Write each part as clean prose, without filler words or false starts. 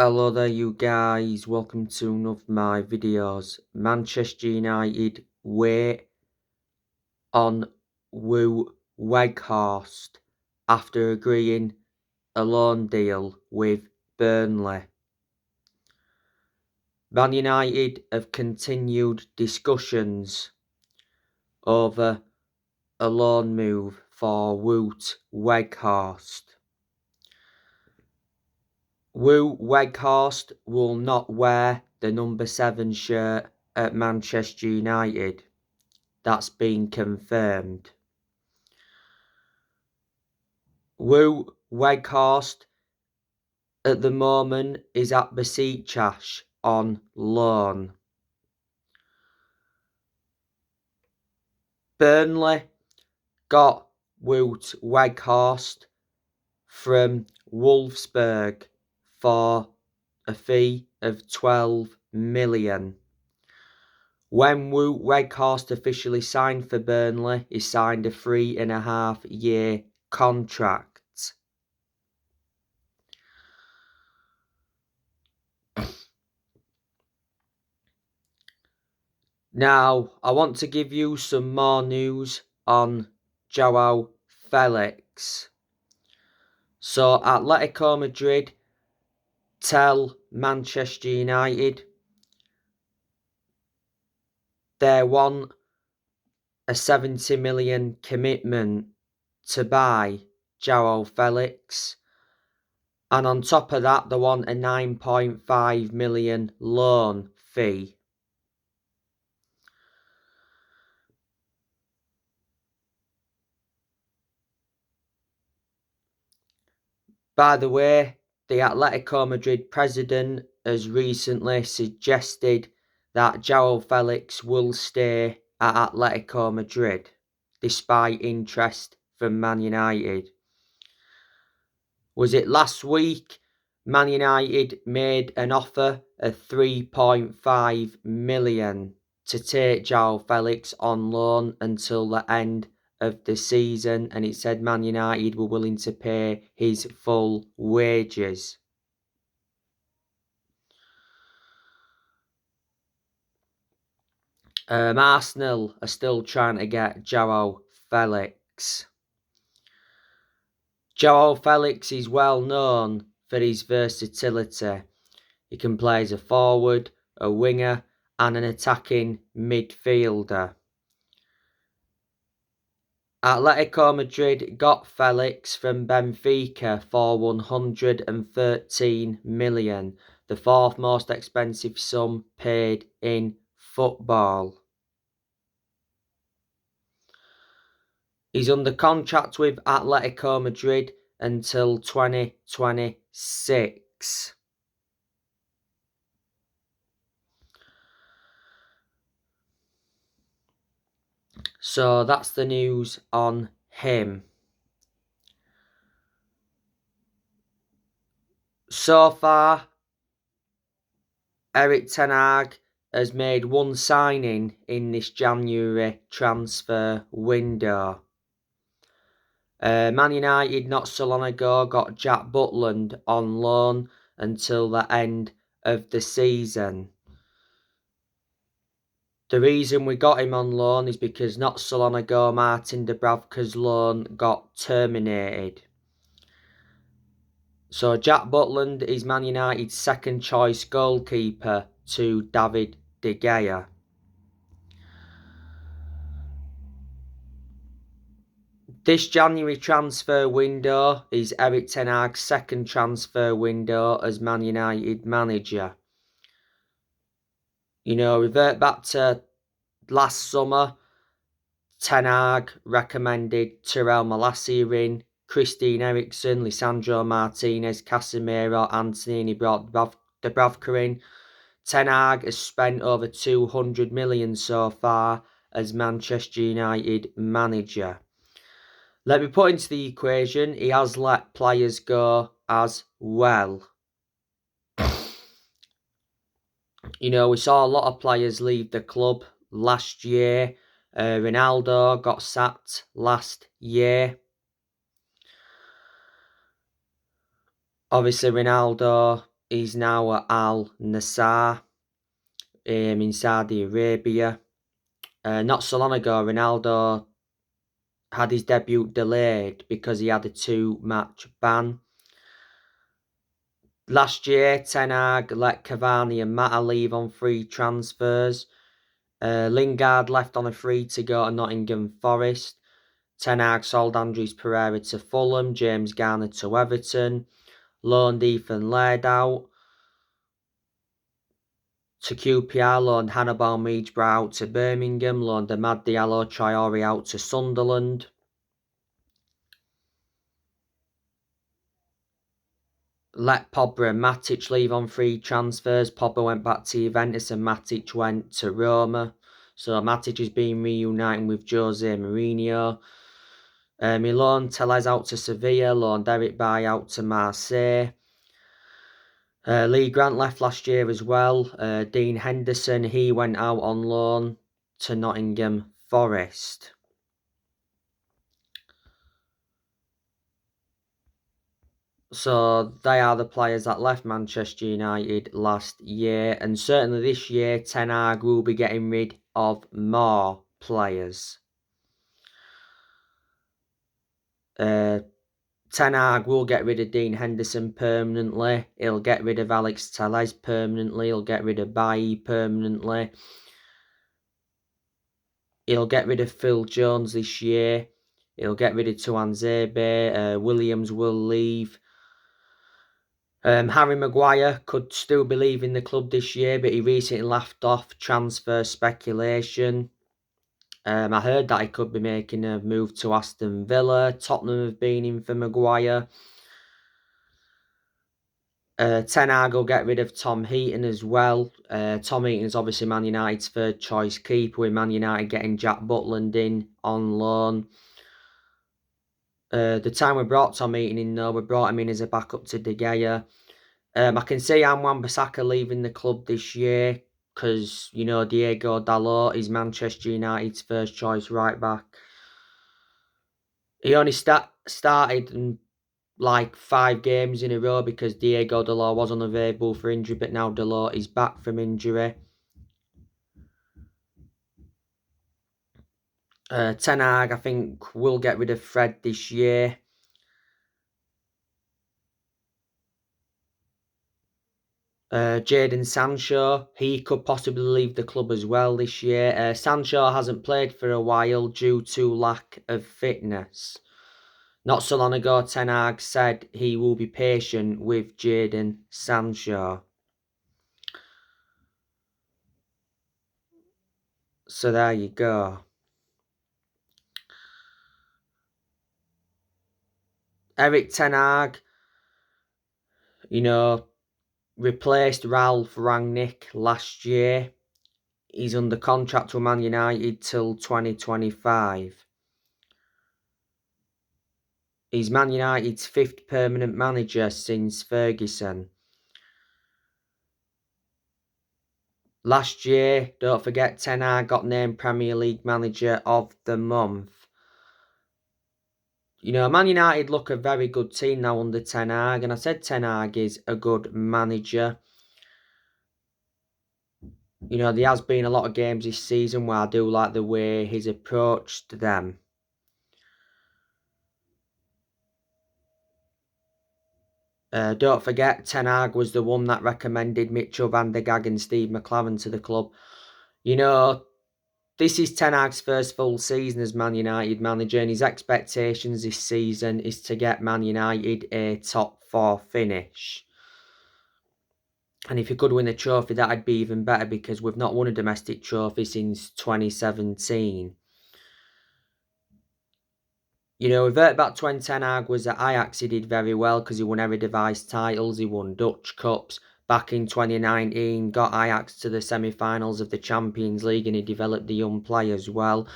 Hello there you guys, welcome to another of my videos. Manchester United wait on Weghorst after agreeing a loan deal with Burnley. Man United have continued discussions over a loan move for Wout Weghorst. Weghorst will not wear the number 7 shirt at Manchester United. That's been confirmed. Weghorst at the moment is at Besiktas on loan. Burnley got Wout Weghorst from Wolfsburg for a fee of 12 million. When Wout Weghorst officially signed for Burnley, he signed a 3.5-year contract. Now, I want to give you some more news on Joao Felix. So, Atletico Madrid tell Manchester United they want a 70 million commitment to buy Joao Felix. And on top of that, they want a 9.5 million loan fee. By the way, the Atletico Madrid president has recently suggested that Joao Felix will stay at Atletico Madrid, despite interest from Man United. Was it last week? Man United made an offer of 3.5 million to take Joao Felix on loan until the end of the season, and it said Man United were willing to pay his full wages. Arsenal are still trying to get Joao Felix. Joao Felix is well known for his versatility. He can play as a forward, a winger, and an attacking midfielder. Atletico Madrid got Felix from Benfica for 113 million, the fourth most expensive sum paid in football. He's under contract with Atletico Madrid until 2026. So that's the news on him. So far, Erik ten Hag has made one signing in this January transfer window. Man United not so long ago got Jack Butland on loan until the end of the season. The reason we got him on loan is because not so long ago Martin Dubravka's loan got terminated. So Jack Butland is Man United's second choice goalkeeper to David De Gea. This January transfer window is Erik ten Hag's second transfer window as Man United manager. Revert back to last summer, Ten Hag recommended Tyrell Malacia in, Christian Eriksen, Lisandro Martinez, Casemiro, Anthony brought Dubravka in. Ten Hag has spent over 200 million so far as Manchester United manager. Let me put into the equation, he has let players go as well. We saw a lot of players leave the club last year. Ronaldo got sacked last year. Obviously, Ronaldo He's now at Al Nassr in Saudi Arabia. Not so long ago, Ronaldo had his debut delayed because he had a 2-match ban. Last year, Ten Hag let Cavani and Mata leave on free transfers. Lingard left on a free to go to Nottingham Forest. Ten Hag sold Andres Pereira to Fulham, James Garner to Everton, loaned Ethan Laird out to QPR, loaned Hannibal Meadsborough out to Birmingham, loaned Amad Diallo Traore out to Sunderland. Let Pogba and Matic leave on free transfers. Pogba went back to Juventus and Matic went to Roma. So Matic is being reuniting with Jose Mourinho. He loaned Tellez out to Sevilla, loaned Eric Bailly out to Marseille. Lee Grant left last year as well. Dean Henderson, he went out on loan to Nottingham Forest. So they are the players that left Manchester United last year, and certainly this year Ten Hag will be getting rid of more players. Ten Hag will get rid of Dean Henderson permanently. He'll get rid of Alex Tellez permanently. He'll get rid of Bailly permanently. He'll get rid of Phil Jones this year. He'll get rid of Tuanzebe. Williams will leave. Harry Maguire could still be leaving the club this year, but he recently laughed off transfer speculation. I heard that he could be making a move to Aston Villa. Tottenham have been in for Maguire. Ten Hag will get rid of Tom Heaton as well. Tom Heaton is obviously Man United's third choice keeper, with Man United getting Jack Butland in on loan. The time we brought Tom Heaton in, though, we brought him in as a backup to De Gea. I can see Wan-Bissaka leaving the club this year because, you know, Diego Dalot is Manchester United's first choice right back. He only started in like 5 games in a row because Diego Dalot was unavailable for injury, but now Dalot is back from injury. Ten Hag, I think, will get rid of Fred this year. Jadon Sancho, he could possibly leave the club as well this year. Sancho hasn't played for a while due to lack of fitness. Not so long ago, Ten Hag said he will be patient with Jadon Sancho. So there you go. Erik Ten Hag, you know, replaced Ralf Rangnick last year. He's under contract with Man United till 2025. He's Man United's 5th permanent manager since Ferguson. Last year, don't forget, Ten Hag got named Premier League Manager of the Month. You know, Man United look a very good team now under Ten Hag, and I said Ten Hag is a good manager. You know, there has been a lot of games this season where I do like the way he's approached them. Don't forget, Ten Hag was the one that recommended Mitchell van der Gag and Steve McLaren to the club. You know, this is Ten Hag's first full season as Man United manager, and his expectations this season is to get Man United a top 4 finish. And if he could win a trophy, that'd be even better because we've not won a domestic trophy since 2017. You know, revert back to when Ten Hag was at Ajax, he did very well because he won Eredivisie titles, he won Dutch Cups. Back in 2019, got Ajax to the semi-finals of the Champions League, and he developed the young players well.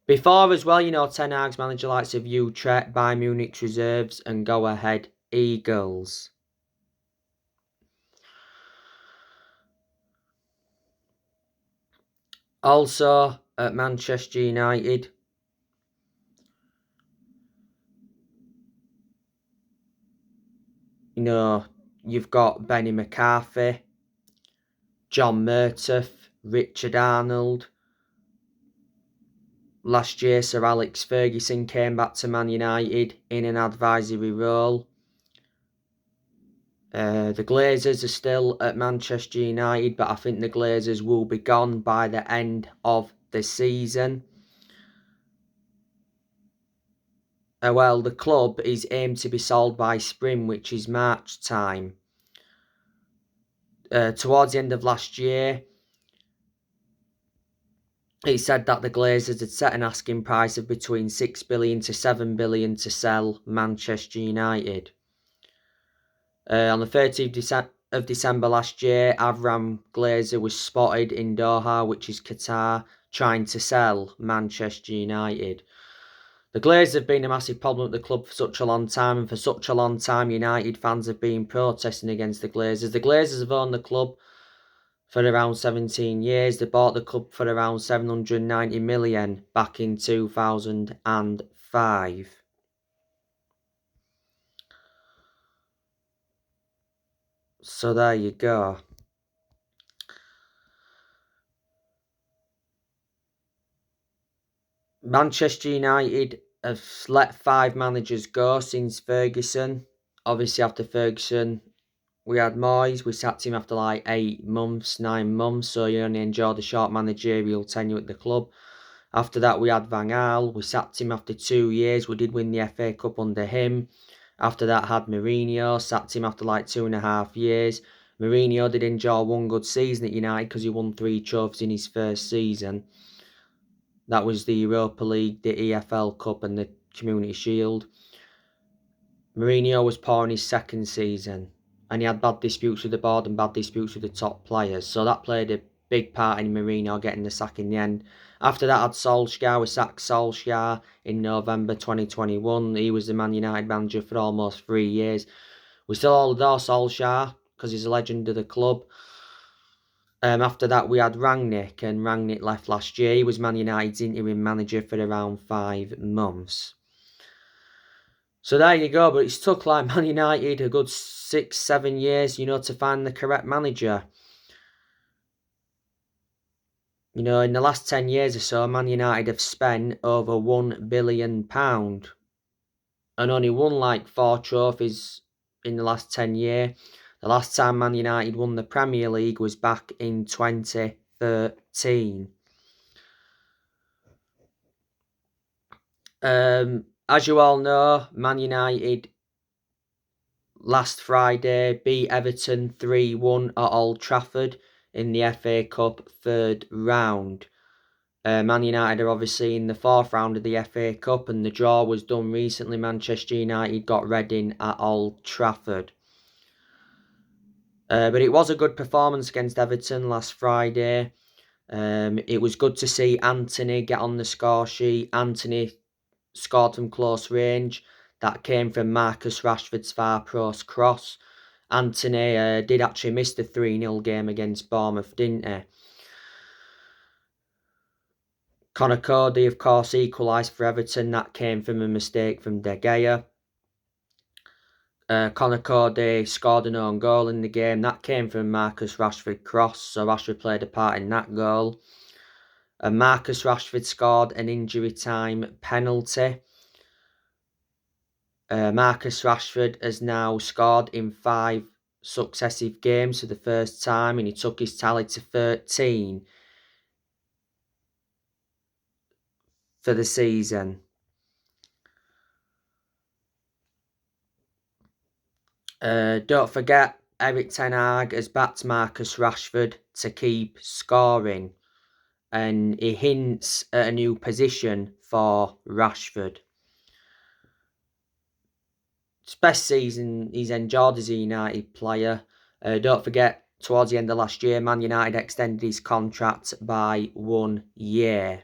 Before as well, you know, Ten Hag's manager likes to view Trek, Bayern Munich's reserves, and go ahead Eagles. Also, at Manchester United, you know, you've got Benny McCarthy, John Murtough, Richard Arnold. Last year, Sir Alex Ferguson came back to Man United in an advisory role. The Glazers are still at Manchester United, but I think the Glazers will be gone by the end of the season. Well, the club is aimed to be sold by spring, which is March time. Towards the end of last year, it said that the Glazers had set an asking price of between 6 billion to 7 billion to sell Manchester United. On the 30th of December last year, Avram Glazer was spotted in Doha, which is Qatar, trying to sell Manchester United. The Glazers have been a massive problem at the club for such a long time, and for such a long time United fans have been protesting against the Glazers. The Glazers have owned the club for around 17 years. They bought the club for around 790 million back in 2005. So there you go. Manchester United have let 5 managers go since Ferguson. Obviously, after Ferguson, we had Moyes. We sacked him after like 8 months, 9 months. So he only enjoyed the short managerial tenure at the club. After that, we had Van Gaal. We sacked him after 2 years. We did win the FA Cup under him. After that, had Mourinho. Sacked him after like 2.5 years. Mourinho did enjoy one good season at United because he won 3 trophies in his first season. That was the Europa League, the EFL Cup and the Community Shield. Mourinho was poor in his second season. And he had bad disputes with the board and bad disputes with the top players. So that played a big part in Mourinho getting the sack in the end. After that, had Solskjaer. We sacked Solskjaer in November 2021. He was the Man United manager for almost 3 years. We still all adore Solskjaer because he's a legend of the club. After that, we had Rangnick, and Rangnick left last year. He was Man United's interim manager for around 5 months. So there you go, but it's took like Man United a good 6-7 years, to find the correct manager. In the last 10 years or so, Man United have spent over £1 billion and only won like 4 trophies in the last 10 years. The last time Man United won the Premier League was back in 2013. As you all know, Man United last Friday beat Everton 3-1 at Old Trafford in the FA Cup 3rd round. Man United are obviously in the 4th round of the FA Cup, and the draw was done recently. Manchester United got Reading at Old Trafford. But it was a good performance against Everton last Friday. It was good to see Anthony get on the score sheet. Anthony scored from close range. That came from Marcus Rashford's far post cross. Anthony did actually miss the 3-0 game against Bournemouth, didn't he? Conor Cody, of course, equalised for Everton. That came from a mistake from De Gea. Conor Cody scored an own goal in the game. That came from Marcus Rashford cross, so Rashford played a part in that goal. And Marcus Rashford scored an injury time penalty. Marcus Rashford has now scored in 5 successive games for the first time, and he took his tally to 13 for the season. Don't forget, Erik ten Hag has backed Marcus Rashford to keep scoring, and he hints at a new position for Rashford. It's best season he's enjoyed as a United player. Don't forget, towards the end of last year, Man United extended his contract by 1 year.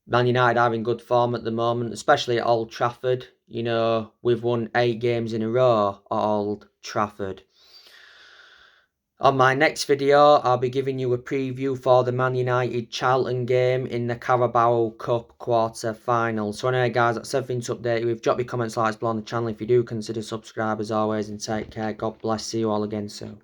Man United are in good form at the moment, especially at Old Trafford. We've won 8 games in a row at Old Trafford. On my next video, I'll be giving you a preview for the Man United Charlton game in the Carabao Cup quarter-final. So anyway guys, that's everything to update you with. Drop your comments, likes below on the channel if you do consider subscribe as always, and take care. God bless. See you all again soon.